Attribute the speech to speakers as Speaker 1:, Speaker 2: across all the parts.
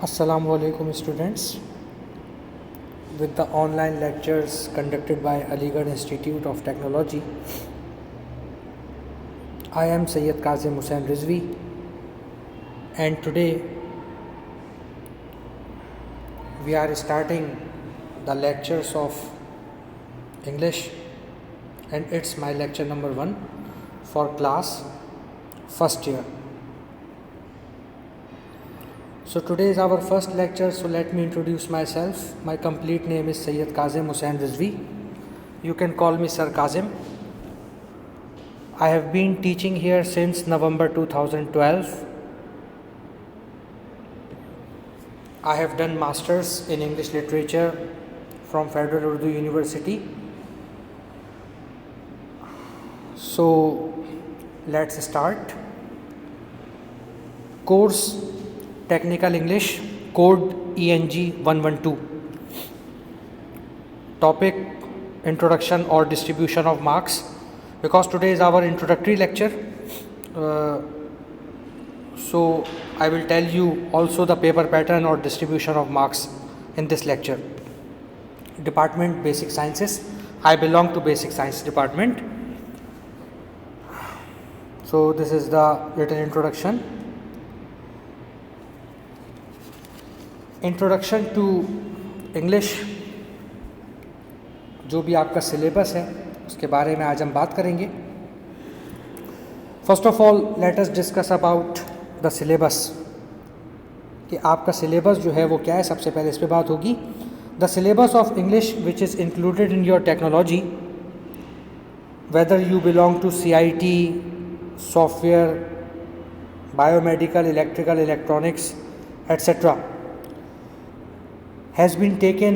Speaker 1: Assalamu alaikum students. With the online lectures conducted by Aligarh Institute of Technology, I am Sayyid Kazim Hussain Rizvi, and today we are starting the lectures of English, and it's my lecture number 1 for class first year. So today is our first lecture, so let me introduce myself. My complete name is Sayyid Kazim Hussain Rizvi. You can call me Sir Kazim. I have been teaching here since November 2012. I have done Masters in English Literature from Federal Urdu University. So let's start. Course Technical English, code ENG 112. Topic Introduction or Distribution of Marks. Because today is our introductory lecture, so I will tell you also the paper pattern or distribution of marks in this lecture. Department Basic Sciences. I belong to Basic Science Department. So this is the little introduction. Introduction to English, जो भी आपका syllabus है उसके बारे में आज हम बात करेंगे. First of all let us discuss about the syllabus, कि आपका सिलेबस जो है वो क्या है. सबसे पहले इस पे बात होगी. The syllabus of English which is included in your technology, whether you belong to CIT, software, biomedical, electrical, electronics etcetera, has been taken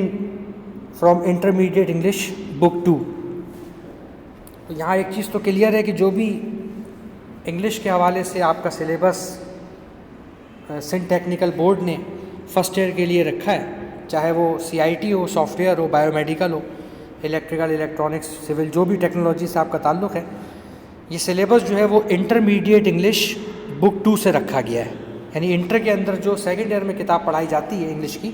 Speaker 1: from Intermediate English Book 2. तो यहाँ एक चीज़ तो क्लियर है कि जो भी इंग्लिश के हवाले से आपका सिलेबस सिंध टेक्निकल बोर्ड ने फर्स्ट ईयर के लिए रखा है, चाहे वो CIT हो, सॉफ्टवेयर हो, बायोमेडिकल हो, इलेक्ट्रिकल, इलेक्ट्रॉनिक्स, सिविल, जो भी टेक्नोलॉजी से आपका ताल्लुक़ है, ये सिलेबस जो है वो इंटरमीडिएट इंग्लिश बुक 2 से रखा गया है. यानी इंटर के अंदर जो सेकेंड ईयर में किताब पढ़ाई जाती है इंग्लिश की,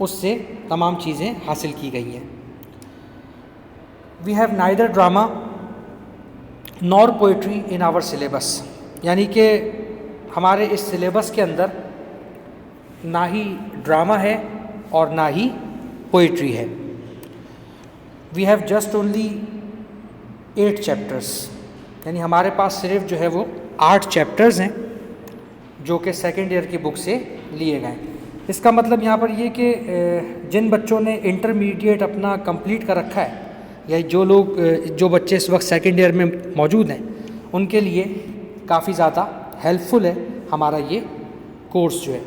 Speaker 1: उससे तमाम चीज़ें हासिल की गई हैं. We have neither drama nor poetry in our syllabus, यानी कि हमारे इस सिलेबस के अंदर ना ही ड्रामा है और ना ही पोइट्री है. We have just only 8 chapters, यानी हमारे पास सिर्फ जो है वो 8 चैप्टर्स हैं जो कि सेकेंड ईयर की बुक से लिए गए. इसका मतलब यहाँ पर ये कि जिन बच्चों ने इंटरमीडिएट अपना कंप्लीट कर रखा है, या जो बच्चे इस वक्त सेकेंड ईयर में मौजूद हैं, उनके लिए काफ़ी ज़्यादा हेल्पफुल है हमारा ये कोर्स जो है.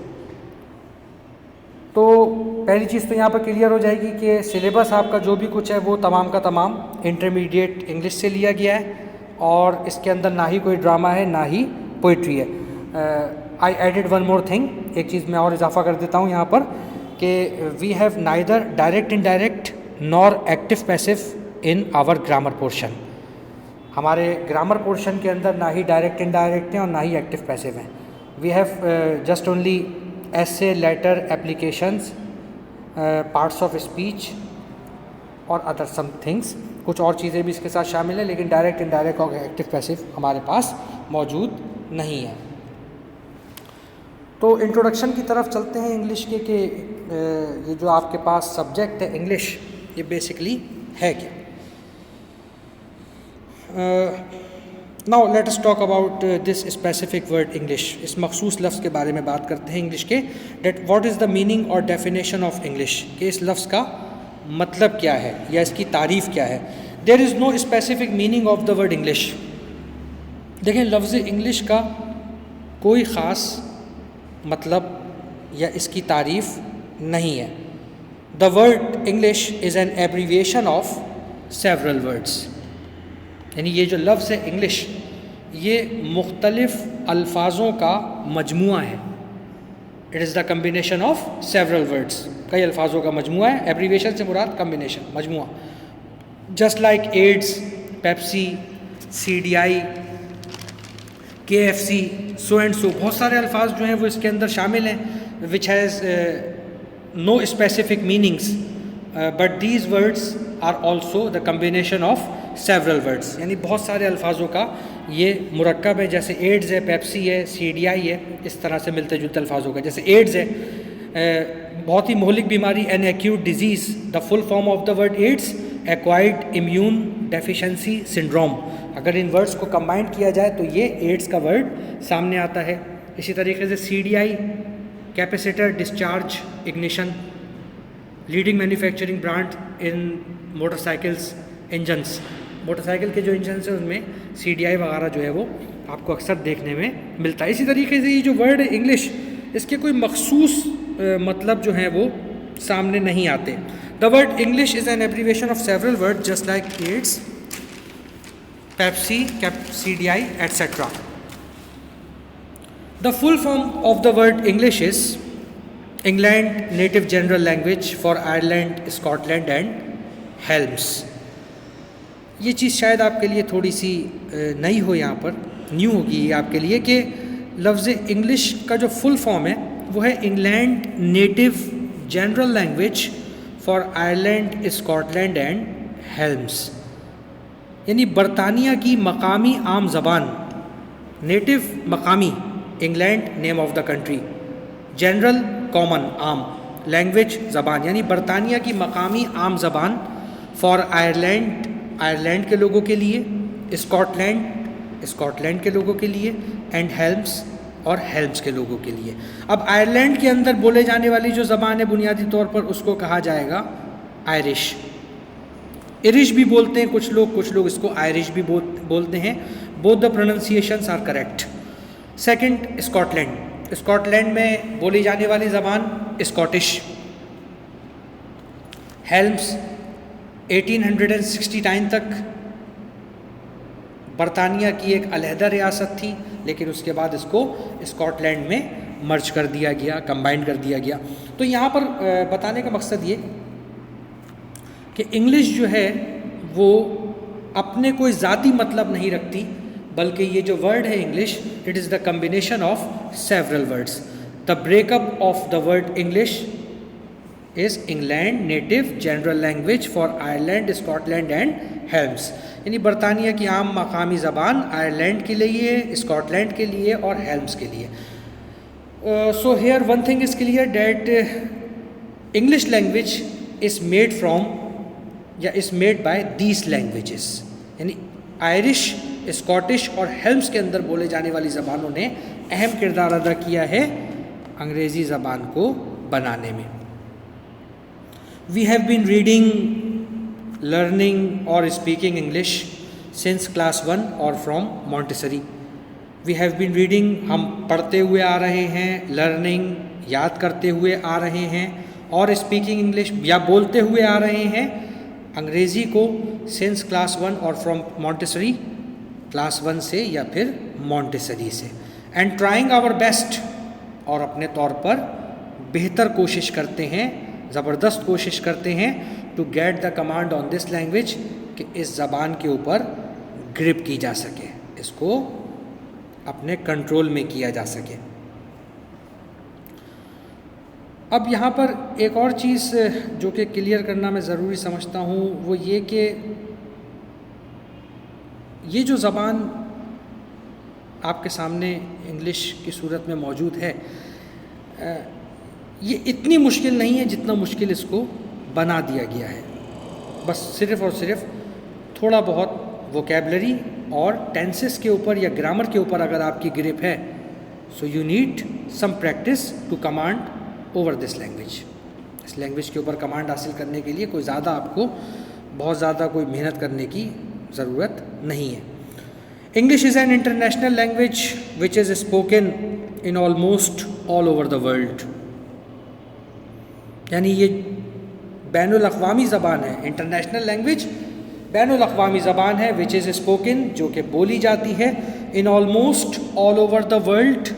Speaker 1: तो पहली चीज़ तो यहाँ पर क्लियर हो जाएगी कि सिलेबस आपका जो भी कुछ है वो तमाम का तमाम इंटरमीडिएट इंग्लिश से लिया गया है, और इसके अंदर ना ही कोई ड्रामा है ना ही पोइट्री है. आई एडिड वन मोर थिंग, एक चीज़ मैं और इजाफा कर देता हूँ यहाँ पर, कि we have neither direct indirect nor active passive in our grammar portion. हमारे ग्रामर पोर्शन के अंदर ना ही डायरेक्ट इनडायरेक्ट हैं और ना ही एक्टिव पैसिव हैं. We have just only essay, letter, applications, parts of speech और अदर सम थिंग्स. कुछ और चीज़ें भी इसके साथ शामिल हैं, लेकिन डायरेक्ट इनडायरेक्ट और एक्टिव पैसिव हमारे पास मौजूद नहीं है. तो इंट्रोडक्शन की तरफ चलते हैं इंग्लिश के, कि ये जो आपके पास सब्जेक्ट है इंग्लिश, ये बेसिकली है क्या. Now let us talk about this specific word English. इस मखसूस लफ्ज़ के बारे में बात करते हैं इंग्लिश के. That what is the meaning और डेफिनेशन ऑफ इंग्लिश, कि इस लफ्ज़ का मतलब क्या है या इसकी तारीफ़ क्या है. There is no specific meaning of the word English. देखें, लफ्ज़ इंग्लिश का कोई ख़ास मतलब या इसकी तारीफ़ नहीं है. The word English is an abbreviation of several words, यानी ये जो लफ्ज़ है इंग्लिश, ये मुख्तलिफ़ अल्फाजों का मजमुआ है. It is the combination of several words, कई अल्फाजों का मजमुआ है. एब्रीविएशन से मुराद कम्बिनेशन, मजमुआ. Just like AIDS, Pepsi, CDI, KFC, so and so, बहुत सारे अल्फाज जो हैं वो इसके अंदर शामिल हैं. which has no specific meanings, but these words are also the combination of several words. यानी बहुत सारे अल्फाजों का ये मुरक्कब है, जैसे एड्स है, पेप्सी है, CDI है, इस तरह से मिलते जुलते अल्फाजों का. जैसे एड्स है, बहुत ही मोहलिक बीमारी, an acute disease. The full form of the word AIDS, acquired immune deficiency syndrome. अगर इन वर्ड्स को कंबाइन किया जाए तो ये एड्स का वर्ड सामने आता है. इसी तरीके से CDI, capacitor discharge ignition, leading manufacturing brand इन मोटरसाइकिल्स इंजन्स. मोटरसाइकिल के जो इंजन्स हैं उनमें CDI वगैरह जो है वो आपको अक्सर देखने में मिलता है. इसी तरीके से ये जो वर्ड है इंग्लिश, इसके कोई मखसूस मतलब जो है वो सामने नहीं आते. The word English is an abbreviation of several word just like AIDS, Pepsi, CDI, etc. The full form of the word English is England Native General Language for Ireland, Scotland and Helms. ये चीज़ शायद आपके लिए थोड़ी सी नई हो, यहाँ पर new होगी ये आपके लिए कि लफ्ज़ इंग्लिश का जो फुल फॉर्म है वो है England native general language for Ireland, Scotland and Helm's. यानी बरतानिया की मकामी आम ज़बान. नेटिव मकामी, England name of the country, general common आम, लैंग्वेज ज़बान, यानी बरतानिया की मकामी आम ज़बान फॉर आयरलैंड, आयरलैंड के लोगों के लिए, स्कॉटलैंड, स्कॉटलैंड के लोगों के लिए, एंड हेल्म्स और हेल्म्स के लोगों के लिए. अब आयरलैंड के अंदर बोले जाने वाली जो ज़बान है बुनियादी तौर पर उसको कहा जाएगा आयरिश. इरिश भी बोलते हैं कुछ लोग इसको आयरिश भी बोलते हैं. Both the pronunciations are correct. Second, Scotland. Scotland में बोली जाने वाली ज़बान स्कॉटिश. हेल्म्स 1869 तक बरतानिया की एक अलहदा रियासत थी, लेकिन उसके बाद इसको स्कॉटलैंड में मर्ज कर दिया गया, कंबाइन कर दिया गया. तो यहाँ पर बताने का मकसद ये कि इंग्लिश जो है वो अपने कोई ज़ाती मतलब नहीं रखती, बल्कि ये जो वर्ड है English, it is the combination of several words. The breakup of the word English is England native general language for Ireland, Scotland and Helm's. यानी बरतानिया की आम मकामी ज़बान आयरलैंड के लिए, स्कॉटलैंड के लिए और हेल्म्स के लिए. So here one thing is clear that English language is made from या is made by these languages. यानी आयरिश, स्कॉटिश और हेल्म्स के अंदर बोले जाने वाली ज़बानों ने अहम किरदार अदा किया है अंग्रेज़ी ज़बान को बनाने में. We have been reading, learning और स्पीकिंग इंग्लिश सिंस क्लास 1 और from Montessori. We have been reading, हम पढ़ते हुए आ रहे हैं, लर्निंग याद करते हुए आ रहे हैं, और स्पीकिंग इंग्लिश या बोलते हुए आ रहे हैं अंग्रेज़ी को सिंस क्लास 1 और फ्रॉम मॉन्टेसरी, क्लास 1 से या फिर मॉन्टेसरी से. एंड ट्राइंग आवर बेस्ट, और अपने तौर पर बेहतर कोशिश करते हैं, ज़बरदस्त कोशिश करते हैं to get the command on this language, कि इस ज़बान के ऊपर ग्रिप की जा सके, इसको अपने कंट्रोल में किया जा सके. अब यहाँ पर एक और चीज़ जो कि क्लियर करना मैं ज़रूरी समझता हूँ वो ये कि ये जो ज़बान आपके सामने इंग्लिश की सूरत में मौजूद है, ये इतनी मुश्किल नहीं है जितना मुश्किल इसको बना दिया गया है. बस सिर्फ़ और सिर्फ थोड़ा बहुत वोकैबलरी और टेंसेस के ऊपर या ग्रामर के ऊपर अगर आपकी ग्रिप है, so you need some practice to command over this language. इस लैंग्वेज के ऊपर कमांड हासिल करने के लिए कोई ज़्यादा आपको बहुत ज़्यादा कोई मेहनत करने की ज़रूरत नहीं है. English is an international language which is spoken in almost all over the world. यानी ये बैनुल अक़वामी ज़बान है. इंटरनेशनल लैंग्वेज बैनुल अक़वामी ज़बान है विच इज़ स्पोकन, जो कि बोली जाती है in almost all over the world,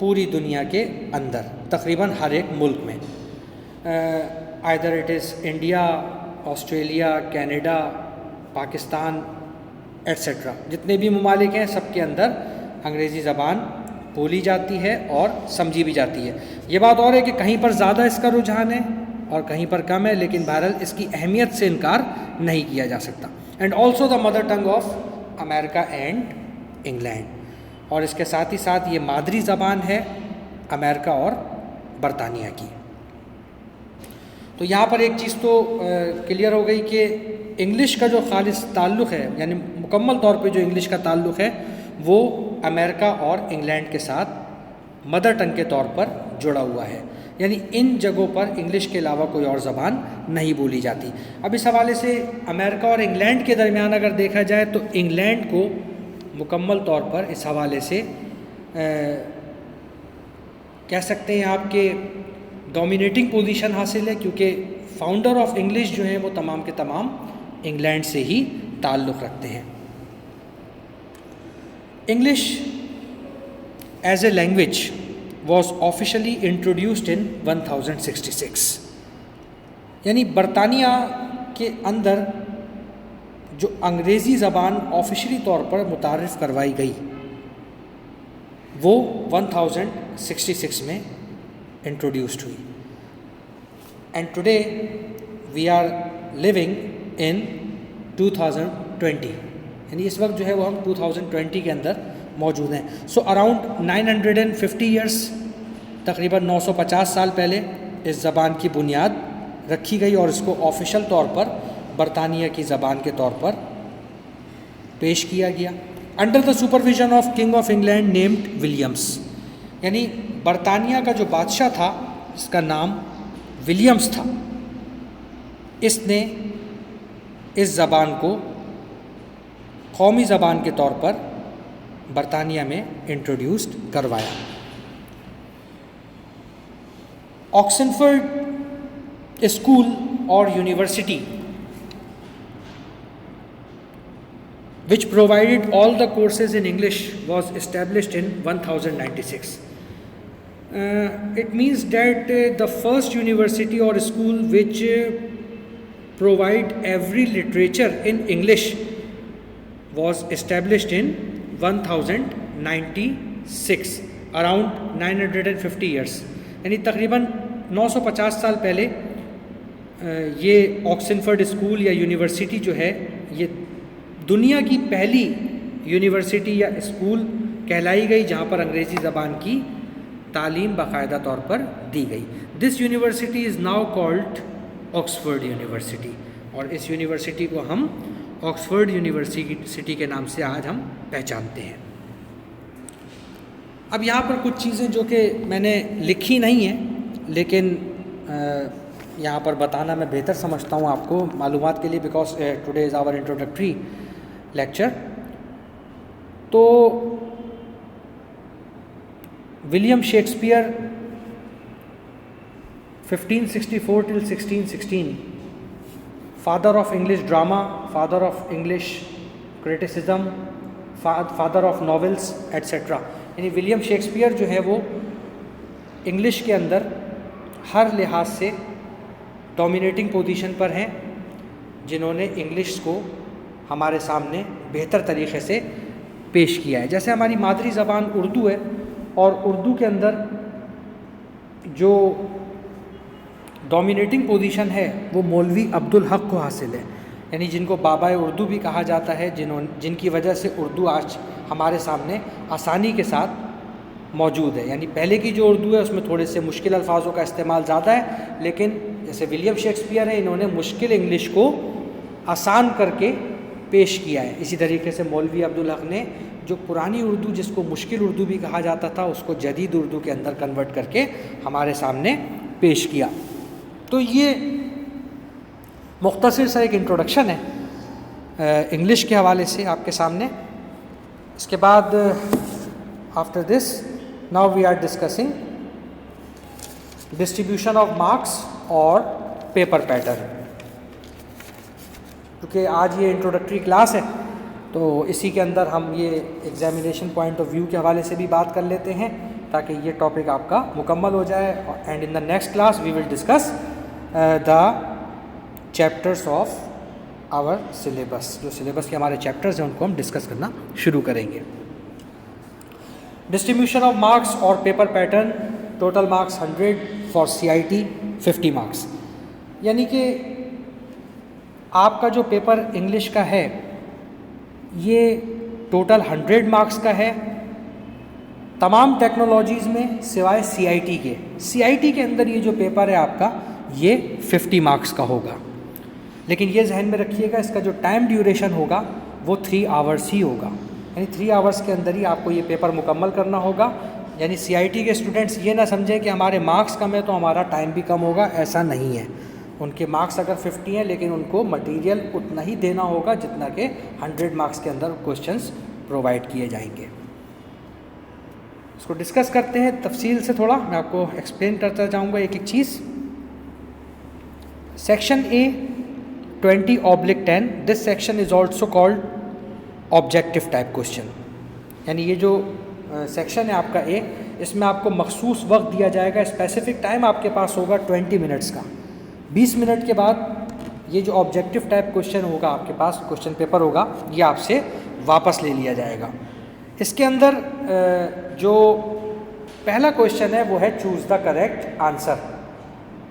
Speaker 1: पूरी दुनिया के अंदर तकरीबन हर एक मुल्क में. Either it is India, Australia, Canada, Pakistan etcetera, जितने भी ममालिक हैं सब के अंदर अंग्रेज़ी ज़बान बोली जाती है और समझी भी जाती है। ये बात और है कि कहीं पर ज़्यादा इसका रुझान है और कहीं पर कम है, लेकिन बहरहाल इसकी अहमियत से इनकार नहीं किया जा सकता। And also the mother tongue of America and England, और इसके साथ ही साथ ये मादरी ज़बान है अमेरिका और बरतानिया की। तो यहाँ पर एक चीज़ तो क्लियर हो गई कि इंग्लिश का जो खालिस ताल्लुक़ है, यानी मुकम्मल तौर पे जो इंग्लिश का ताल्लुक़ है वो अमेरिका और इंग्लैंड के साथ मदर टंग के तौर पर जुड़ा हुआ है, यानी इन जगहों पर इंग्लिश के अलावा कोई और ज़बान नहीं बोली जाती। अब इस हवाले से अमेरिका और इंग्लैंड के दरमियान अगर देखा जाए तो इंग्लैंड को मुकम्मल तौर पर इस हवाले से कह सकते हैं आपके डोमिनेटिंग पोजीशन हासिल है, क्योंकि फाउंडर ऑफ इंग्लिश जो हैं वो तमाम के तमाम इंग्लैंड से ही ताल्लुक़ रखते हैं। English as a language was officially introduced in 1066, यानी बरतानिया के अंदर जो अंग्रेज़ी ज़बान ऑफिशियली तौर पर मुतारिफ़ करवाई गई वो 1066 में इंट्रोड्यूस्ड हुई। And today we are living in 2020, यानी इस वक्त जो है वो हम 2020 के अंदर मौजूद हैं। सो अराउंड 950 ईयर्स, तकरीबन 950 साल पहले इस ज़बान की बुनियाद रखी गई और इसको ऑफिशियल तौर पर बरतानिया की ज़बान के तौर पर पेश किया गया। Under the supervision of king of England named Williams, यानी बरतानिया का जो बादशाह था इसका नाम विलियम्स था, इसने इस ज़बान को कौमी ज़बान के तौर पर बरतानिया में इंट्रोड्यूस्ड करवाया। ऑक्सफोर्ड स्कूल और university which provided all the courses in English was established in 1096. It means that the first university or school which provide every literature in English was established in 1096, around 950 years, यानी तकरीबन 950 साल पहले ये Oxford school या university जो है ये दुनिया की पहली यूनिवर्सिटी या स्कूल कहलाई गई जहाँ पर अंग्रेज़ी ज़बान की तालीम बाकायदा तौर पर दी गई। This university is now called Oxford university, और इस यूनिवर्सिटी को हम ऑक्सफोर्ड यूनिवर्सिटी के नाम से आज हम पहचानते हैं। अब यहाँ पर कुछ चीज़ें जो कि मैंने लिखी नहीं हैं, लेकिन यहाँ पर बताना मैं बेहतर समझता हूँ आपको मालूमात के लिए, because today is our introductory lecture. तो William Shakespeare 1564 till 1616, father of English drama, father of English criticism, father of novels etcetera, यानी विलियम शेक्सपियर जो है वो इंग्लिश के अंदर हर लिहाज से डोमिनेटिंग पोजीशन पर हैं, जिन्होंने इंग्लिश को हमारे सामने बेहतर तरीक़े से पेश किया है। जैसे हमारी मादरी ज़बान उर्दू है, और उर्दू के अंदर जो डोमिनेटिंग पोजीशन है वो मौलवी अब्दुल हक को हासिल है, यानी जिनको बाबाए उर्दू भी कहा जाता है, जिनकी वजह से उर्दू आज हमारे सामने आसानी के साथ मौजूद है। यानी पहले की जो उर्दू है उसमें थोड़े से मुश्किल अल्फाजों का इस्तेमाल ज़्यादा है, लेकिन जैसे विलियम शेक्सपियर है, इन्होंने मुश्किल इंग्लिश को आसान करके पेश किया है। इसी तरीके से मौलवी अब्दुल हक ने जो पुरानी उर्दू, जिसको मुश्किल उर्दू भी कहा जाता था, उसको जदीद उर्दू के अंदर कन्वर्ट करके हमारे सामने पेश किया। तो ये मुख्तसर सा एक इंट्रोडक्शन है इंग्लिश के हवाले से आपके सामने। इसके बाद after this now we are discussing distribution of marks और पेपर पैटर्न। क्योंकि आज ये इंट्रोडक्टरी क्लास है तो इसी के अंदर हम ये एग्जामिनेशन पॉइंट ऑफ व्यू के हवाले से भी बात कर लेते हैं, ताकि ये टॉपिक आपका मुकम्मल हो जाए। And in the next class we will discuss the chapters of our syllabus. जो सिलेबस के हमारे चैप्टर्स हैं उनको हम डिस्कस करना शुरू करेंगे। डिस्ट्रीब्यूशन ऑफ मार्क्स और paper pattern, total marks 100 for CIT, 50 marks. यानी कि आपका जो पेपर इंग्लिश का है ये टोटल 100 मार्क्स का है तमाम टेक्नोलॉजीज़ में सिवाय CIT के। CIT के अंदर ये जो पेपर है आपका ये 50 मार्क्स का होगा। लेकिन ये जहन में रखिएगा इसका जो टाइम ड्यूरेशन होगा वो 3 आवर्स ही होगा, यानी 3 आवर्स के अंदर ही आपको ये पेपर मुकम्मल करना होगा। यानी CIT के स्टूडेंट्स ये ना समझें कि हमारे मार्क्स कम है तो हमारा टाइम भी कम होगा, ऐसा नहीं है। उनके मार्क्स अगर 50 हैं लेकिन उनको मटेरियल उतना ही देना होगा जितना कि 100 मार्क्स के अंदर क्वेश्चंस प्रोवाइड किए जाएंगे। इसको डिस्कस करते हैं तफसील से, थोड़ा मैं आपको एक्सप्लेन करता जाऊँगा एक एक चीज़। Section A 20/10, this section is also called objective type question. यानी ये जो सेक्शन है आपका A, इसमें आपको मखसूस वक्त दिया जाएगा, स्पेसिफिक टाइम आपके पास होगा 20 मिनट्स का। 20 मिनट के बाद ये जो ऑब्जेक्टिव टाइप क्वेश्चन होगा आपके पास, क्वेश्चन पेपर होगा, ये आपसे वापस ले लिया जाएगा। इसके अंदर जो पहला क्वेश्चन है वो है चूज़ द करेक्ट आंसर।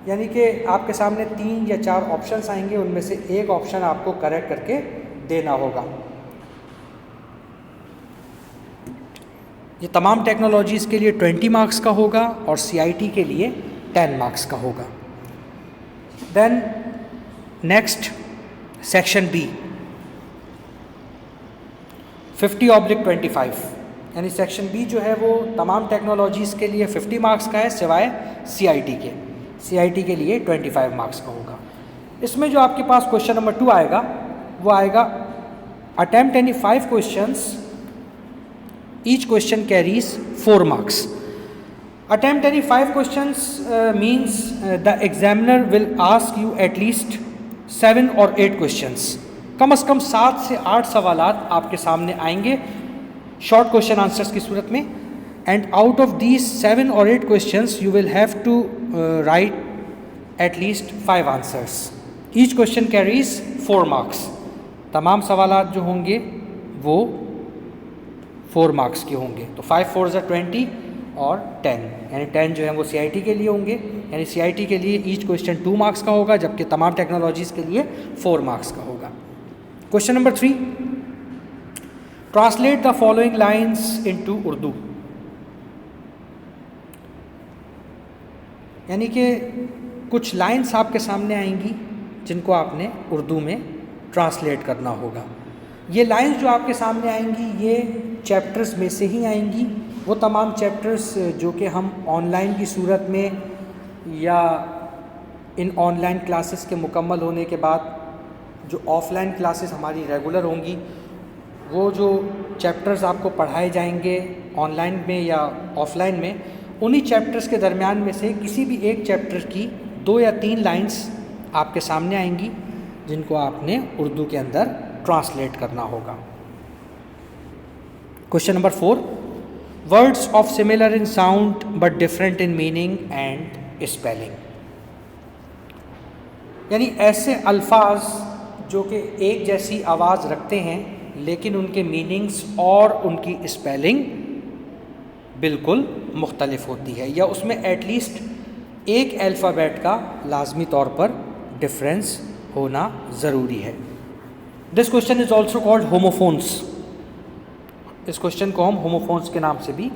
Speaker 1: यानी कि आपके सामने 3 या 4 ऑप्शंस आएंगे, उनमें से एक ऑप्शन आपको करेक्ट करके देना होगा। ये तमाम टेक्नोलॉजीज़ के लिए 20 मार्क्स का होगा और CIT के लिए 10 मार्क्स का होगा। देन नेक्स्ट सेक्शन B 50/25, यानी सेक्शन B जो है वो तमाम टेक्नोलॉजीज़ के लिए 50 मार्क्स का है सिवाय CIT के। CIT के लिए 25 मार्क्स का होगा। इसमें जो आपके पास क्वेश्चन नंबर 2 आएगा वो आएगा attempt any 5 questions, each question carries 4 marks. Attempt any 5 questions means the examiner will ask you at least 7 और 8 क्वेश्चंस। कम से कम 7 से 8 सवालात आपके सामने आएंगे शॉर्ट क्वेश्चन आंसर्स की सूरत में। एंड आउट ऑफ दीज 7 और 8 questions you will have to write at least 5 answers. Each question carries 4 marks. तमाम सवालात जो होंगे वो 4 मार्क्स के होंगे। तो 5 4 ज़ा 20 और 10, यानी 10 जो है वो CIT के लिए होंगे। यानी CIT के लिए ईच क्वेश्चन 2 मार्क्स का होगा, जबकि तमाम टेक्नोलॉजीज़ के लिए 4 मार्क्स का होगा। Question number 3, translate the following lines into Urdu. यानी कि कुछ लाइन्स आपके सामने आएंगी जिनको आपने उर्दू में ट्रांसलेट करना होगा। ये लाइन्स जो आपके सामने आएंगी ये चैप्टर्स में से ही आएंगी, वो तमाम चैप्टर्स जो कि हम ऑनलाइन की सूरत में या इन ऑनलाइन क्लासेस के मुकम्मल होने के बाद जो ऑफ़लाइन क्लासेस हमारी रेगुलर होंगी, वो जो चैप्टर्स आपको पढ़ाए जाएंगे ऑनलाइन में या ऑफ़लाइन में, उन्हीं चैप्टर्स के दरमियान में से किसी भी एक चैप्टर की 2 या 3 लाइन्स आपके सामने आएंगी जिनको आपने उर्दू के अंदर ट्रांसलेट करना होगा। Question number 4, words of similar in sound but different in meaning and spelling. यानी ऐसे अल्फाज जो कि एक जैसी आवाज़ रखते हैं लेकिन उनके मीनिंग्स और उनकी स्पेलिंग बिल्कुल मुख्तलिफ होती है, या उसमें एटलीस्ट एक अल्फ़ाबेट का लाजमी तौर पर डिफरेंस होना ज़रूरी है। This question is also called homophones. इस क्वेश्चन को हम होमोफोन्स के नाम से भी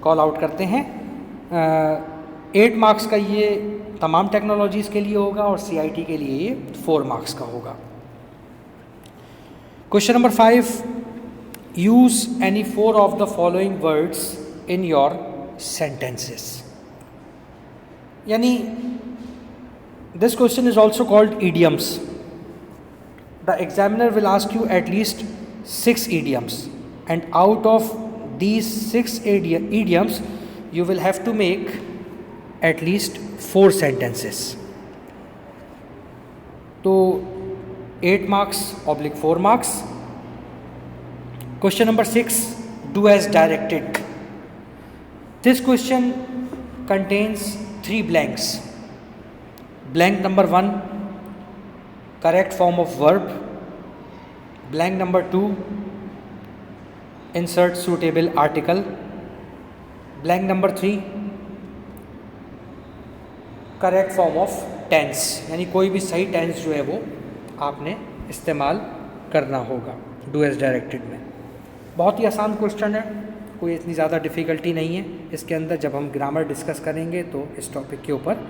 Speaker 1: कॉल आउट करते हैं। 8 मार्क्स का ये तमाम टेक्नोलॉजीज़ के लिए होगा और CIT के लिए ये 4 मार्क्स का होगा। Question number 5, use any 4 of the following words in your sentences। यानी this question is also called idioms. The examiner will ask you at least 6 idioms, and out of these 6 idioms you will have to make at least 4 sentences. तो 8 marks / 4 marks। Question number 6, do as directed। This question contains 3 blanks. Blank number 1, correct form of verb. Blank number 2, insert suitable article. Blank number 3, correct form of tense, यानी कोई भी सही tense जो है वो आपने इस्तेमाल करना होगा डू एज डायरेक्टेड में। बहुत ही आसान क्वेश्चन है, कोई इतनी ज़्यादा डिफ़िकल्टी नहीं है इसके अंदर। जब हम ग्रामर डिस्कस करेंगे तो इस टॉपिक के ऊपर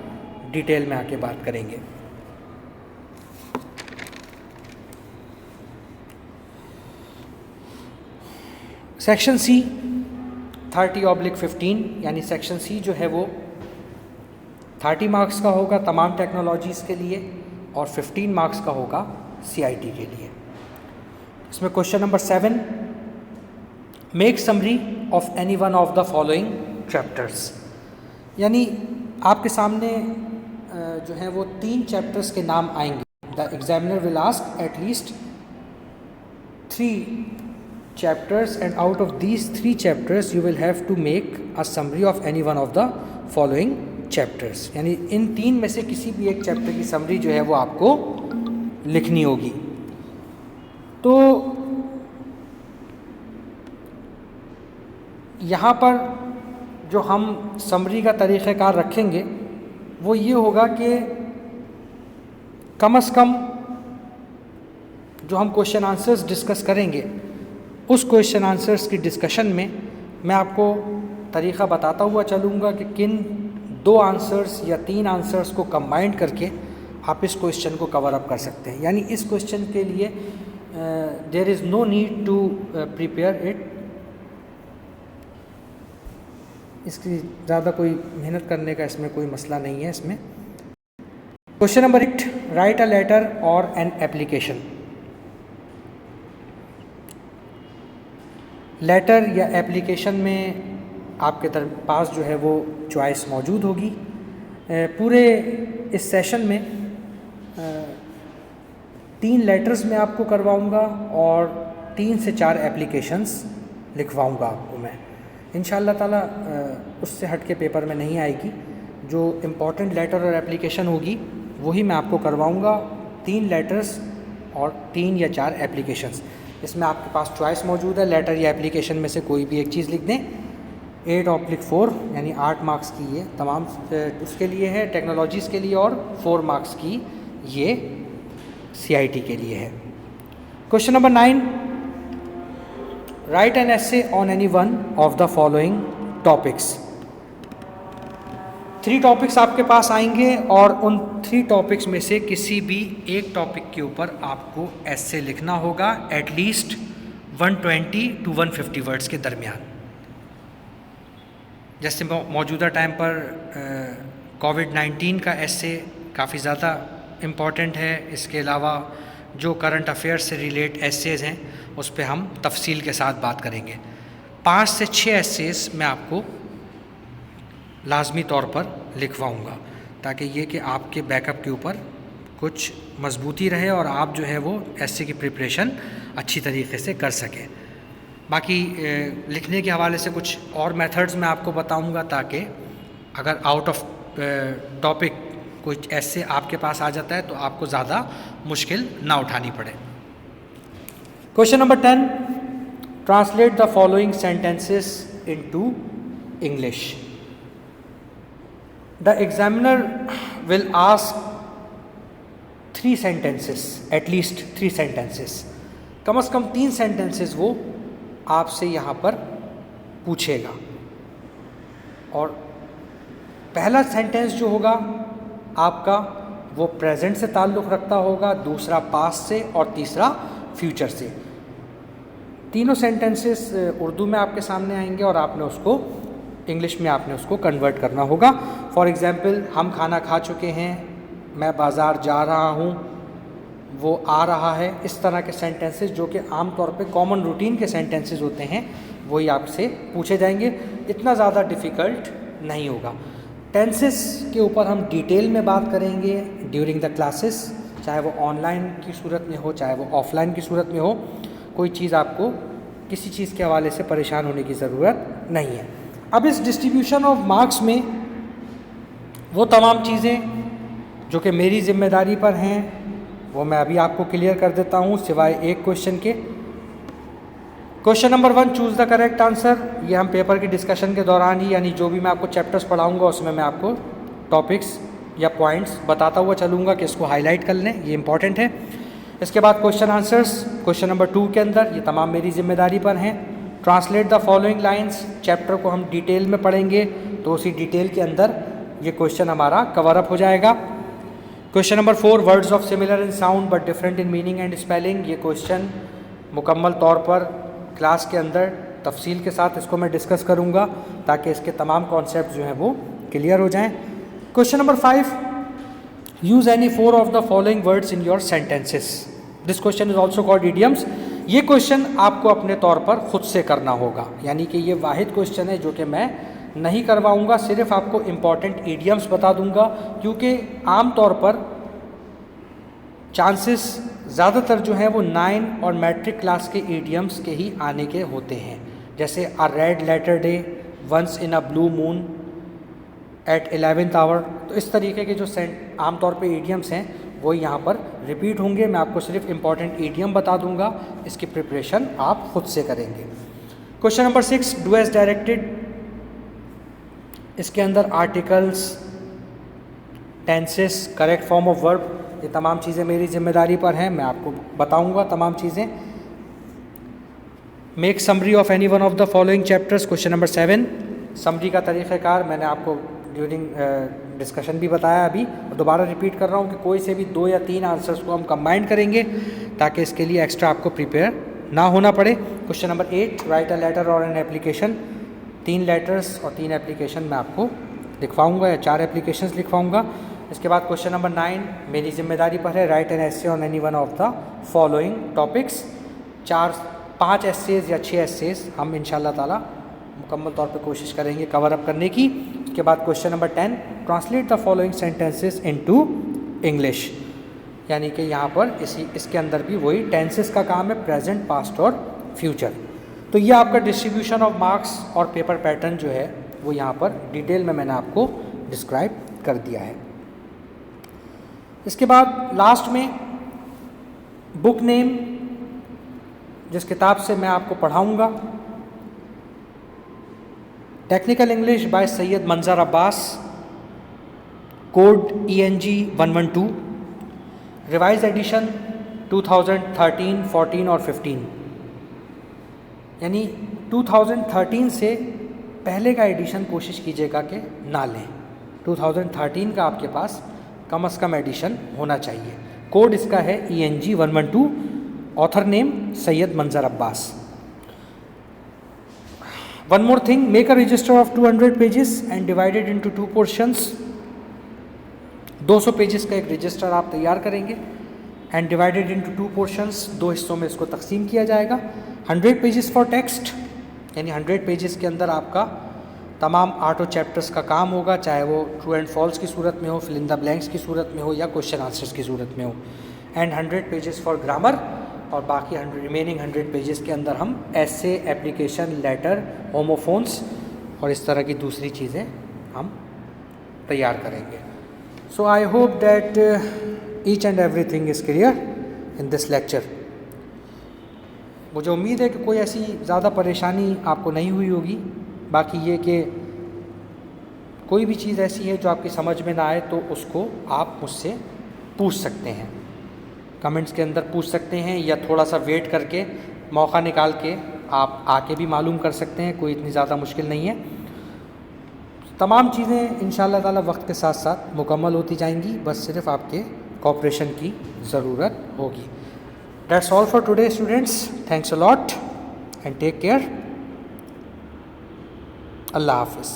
Speaker 1: डिटेल में आके बात करेंगे। सेक्शन सी 30/15, यानी सेक्शन सी जो है वो 30 मार्क्स का होगा तमाम टेक्नोलॉजीज़ के लिए और 15 मार्क्स का होगा CIT के लिए। इसमें question number 7, make summary of any one of the following chapters, यानी आपके सामने जो है वो 3 चैप्टर्स के नाम आएंगे। The examiner will ask at least 3 chapters and out of these 3 chapters you will have to make a summary of any one of the following chapters, यानी इन 3 में से किसी भी एक चैप्टर की समरी जो है वो आपको लिखनी होगी। तो यहाँ पर जो हम समरी का तरीक़ेकार रखेंगे वो ये होगा कि कम से कम जो हम क्वेश्चन आंसर्स डिस्कस करेंगे उस क्वेश्चन आंसर्स की डिस्कशन में मैं आपको तरीक़ा बताता हुआ चलूँगा कि किन 2 आंसर्स या 3 आंसर्स को कंबाइन करके आप इस क्वेश्चन को कवर अप कर सकते हैं। यानी इस क्वेश्चन के लिए there is no need to prepare it, इसकी ज़्यादा कोई मेहनत करने का इसमें कोई मसला नहीं है। इसमें question number 8, write a letter और एन एप्लीकेशन। लेटर या एप्लीकेशन में आपके पास जो है वो चॉइस मौजूद होगी। पूरे इस सेशन में 3 लेटर्स मैं आपको करवाऊंगा और 3 से 4 एप्लीकेशंस लिखवाऊंगा आपको मैं। इंशाअल्लाह ताला उससे हट के पेपर में नहीं आएगी। जो इम्पॉर्टेंट लेटर और एप्लीकेशन होगी वही मैं आपको करवाऊंगा। 3 लेटर्स और 3 या 4 एप्लीकेशंस, इसमें आपके पास चॉइस मौजूद है। लेटर या एप्लीकेशन में से कोई भी एक चीज़ लिख दें। 8/4 यानी 8 मार्क्स की ये तमाम उसके लिए है, टेक्नोलॉजीज़ के लिए, और 4 मार्क्स की ये CIT के लिए है। Question number 9, right an essay on any one of the following topics. 3 topics आपके पास आएंगे और उन 3 टॉपिक्स में से किसी भी एक टॉपिक के ऊपर आपको एसे लिखना होगा एटलीस्ट 120 to 150 वर्ड्स के दरमियान। जैसे मौजूदा टाइम पर कोविड-19 का एसे काफ़ी ज़्यादा इम्पॉर्टेंट है। इसके अलावा जो करंट अफेयर्स से रिलेट एसेज हैं उस पर हम तफसील के साथ बात करेंगे। 5 से 6 एसेज मैं आपको लाजमी तौर पर लिखवाऊंगा ताकि ये कि आपके बैकअप के ऊपर कुछ मजबूती रहे और आप जो है वो एसे की प्रिपरेशन अच्छी तरीके से कर सकें। बाकी लिखने के हवाले से कुछ और मेथड्स मैं आपको बताऊंगा ताकि अगर आउट ऑफ टॉपिक कोई ऐसे आपके पास आ जाता है तो आपको ज़्यादा मुश्किल ना उठानी पड़े। Question number 10, translate the following sentences into English. The examiner will ask 3 sentences, at least 3 sentences, कम से कम 3 sentences वो आपसे यहाँ पर पूछेगा। और पहला सेंटेंस जो होगा आपका वो प्रेजेंट से ताल्लुक़ रखता होगा, दूसरा पास्ट से और तीसरा फ्यूचर से। तीनों सेंटेंसेस उर्दू में आपके सामने आएंगे और आपने उसको इंग्लिश में आपने उसको कन्वर्ट करना होगा। फॉर एग्ज़ाम्पल, हम खाना खा चुके हैं, मैं बाज़ार जा रहा हूँ, वो आ रहा है। इस तरह के सेंटेंसेस जो कि आम तौर पे कॉमन रूटीन के सेंटेंसेस होते हैं वही आपसे पूछे जाएंगे। इतना ज़्यादा डिफ़िकल्ट नहीं होगा। टेंसेस के ऊपर हम डिटेल में बात करेंगे ड्यूरिंग द क्लासेस, चाहे वो ऑनलाइन की सूरत में हो चाहे वो ऑफलाइन की सूरत में हो। कोई चीज़ आपको किसी चीज़ के हवाले से परेशान होने की ज़रूरत नहीं है। अब इस डिस्ट्रीब्यूशन ऑफ मार्क्स में वो तमाम चीज़ें जो कि मेरी ज़िम्मेदारी पर हैं वो मैं अभी आपको क्लियर कर देता हूँ, सिवाय एक क्वेश्चन के। Question number 1, choose the correct answer. ये हम पेपर की डिस्कशन के दौरान ही, यानी जो भी मैं आपको चैप्टर्स पढ़ाऊंगा उसमें मैं आपको टॉपिक्स या पॉइंट्स बताता हुआ चलूँगा कि इसको हाईलाइट कर लें, ये इंपॉर्टेंट है। इसके बाद क्वेश्चन आंसर्स क्वेश्चन नंबर 2 के अंदर, ये तमाम मेरी जिम्मेदारी पर हैं। Translate the following lines, chapter को हम डिटेल में पढ़ेंगे तो उसी डिटेल के अंदर ये क्वेश्चन हमारा कवर अप हो जाएगा। Question number 4, words of similar in sound but different in meaning and spelling. ये क्वेश्चन मुकम्मल तौर पर क्लास के अंदर तफसील के साथ इसको मैं डिस्कस करूँगा ताकि इसके तमाम कॉन्सेप्ट जो हैं वो क्लियर हो जाएँ। Question number 5, use any 4 of the following words in your sentences. This question is also called idioms. ये क्वेश्चन आपको अपने तौर पर खुद से करना होगा, यानी कि ये वाहिद क्वेश्चन है जो कि मैं नहीं करवाऊंगा, सिर्फ आपको इम्पॉर्टेंट इडियम्स बता दूंगा, क्योंकि आम तौर पर चांसेस ज़्यादातर जो हैं वो 9 और मैट्रिक क्लास के इडियम्स के ही आने के होते हैं, जैसे a red letter day, once in a blue moon, at 11th आवर। तो इस तरीके के जो आम तौर पे इडियम्स हैं वो यहाँ पर रिपीट होंगे। मैं आपको सिर्फ इम्पॉर्टेंट इडियम बता दूंगा, इसकी प्रिपरेशन आप खुद से करेंगे। Question number 6, do as directed. इसके अंदर articles, tenses, correct form of verb, ये तमाम चीज़ें मेरी जिम्मेदारी पर हैं, मैं आपको बताऊंगा तमाम चीज़ें। Make summary of any one of the following chapters. Question number 7, summary का तरीक़ाकार मैंने आपको ड्यूरिंग डिस्कशन भी बताया अभी, और दोबारा रिपीट कर रहा हूँ कि कोई से भी 2 या 3 आंसर्स को हम कंबाइन करेंगे ताकि इसके लिए एक्स्ट्रा आपको प्रिपेयर ना होना पड़े। Question number 8, write a letter और एन एप्लीकेशन। 3 लेटर्स और 3 एप्लीकेशन मैं आपको लिखवाऊंगा या 4 एप्लीकेशंस लिखवाऊंगा। इसके बाद क्वेश्चन नंबर 9 मेरी जिम्मेदारी पर है, write an essay on any one of the following topics. 5 essays या 6 एस्सेज हम इंशाल्लाह ताला मुकम्मल तौर पे कोशिश करेंगे कवर अप करने की। उसके बाद question number 10, translate the following sentences into English, यानी कि यहाँ पर इसके अंदर भी वही टेंसेस का काम है, प्रेजेंट, पास्ट और फ्यूचर। तो ये आपका डिस्ट्रीब्यूशन ऑफ मार्क्स और पेपर पैटर्न जो है वो यहाँ पर डिटेल में मैंने आपको डिस्क्राइब कर दिया है। इसके बाद लास्ट में बुक नेम, जिस किताब से मैं आपको पढ़ाऊँगा, technical English by Syed Manzar Abbas, code ENG 112, revise edition 2013, 14 और 15, यानी 2013 से पहले का एडिशन कोशिश कीजिएगा कि ना लें। 2013 का आपके पास कम से कम एडिशन होना चाहिए। कोड इसका है ENG 112, author name Syed Manzar Abbas. One more thing, make a register of 200 pages and divide it into 2 portions. 200 pages का एक रजिस्टर आप तैयार करेंगे एंड डिवाइडेड इनटू 2 पोर्शंस, 2 हिस्सों में इसको तकसीम किया जाएगा। 100 पेजेस फॉर टेक्स्ट, यानी 100 पेजेस के अंदर आपका तमाम 8 चैप्टर्स का काम होगा, चाहे वो ट्रू एंड फॉल्स की सूरत में हो, फिल इन द ब्लैंक्स की सूरत में हो या क्वेश्चन आंसर्स की सूरत में हो। एंड 100 पेजेस फॉर ग्रामर, और बाकी रिमेनिंग 100 पेजेस के अंदर हम ऐसे, एप्लीकेशन, लेटर, होमोफोन्स और इस तरह की दूसरी चीज़ें हम तैयार करेंगे। So I hope that each and everything is clear in this lecture. मुझे उम्मीद है कि कोई ऐसी ज़्यादा परेशानी आपको नहीं हुई होगी। बाकी ये कि कोई भी चीज़ ऐसी है जो आपकी समझ में ना आए तो उसको आप मुझसे पूछ सकते हैं, कमेंट्स के अंदर पूछ सकते हैं, या थोड़ा सा वेट करके मौका निकाल के आप आके भी मालूम कर सकते हैं, कोई इतनी ज़्यादा मुश्किल नहीं है। तमाम चीज़ें इंशाअल्लाह ताला वक्त के साथ साथ मुकम्मल होती जाएंगी, बस सिर्फ आपके कोऑपरेशन की ज़रूरत होगी। That's all for today students, thanks a lot and take care. अल्लाह हाफ़िज़।